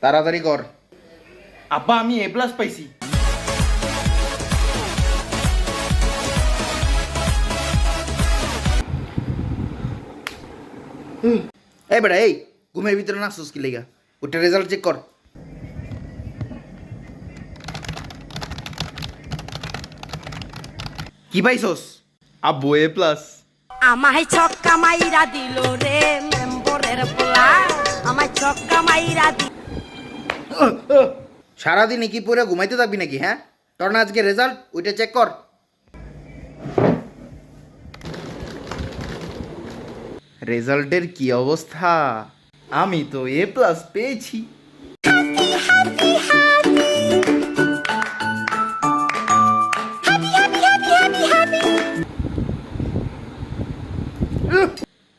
তাড়াতাড়ি কর। আব্বা আমি A+ পাইছি। এই বেটা এই, ঘুমের ভিতরে নাচছিস কি লেগা? ওটা রেজাল্ট চেক কর। কি পাইছস? আব্বু A+। আমায় ছক্কা মাইরা দিল রে মেম্বরের পোলা, আমায় ছক্কা মাইরা দিল। সারাদিনে কি পরে ঘুমাইতে থাকবি নাকি? হ্যাঁ, তোর না আজকে রেজাল্ট, ওইটা চেক কর। রেজাল্টের কি অবস্থা? আমি তো A+ পেয়েছি।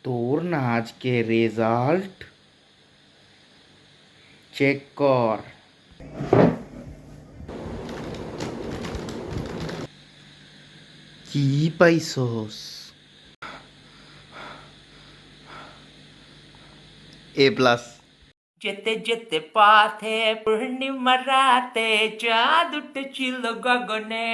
তোর না আজকে রেজাল্ট চেক কর। কি পাইছস? A+। যেতে যেতে পথে পূর্ণিমা রাতে চাঁদ উঠেছিল গগনে।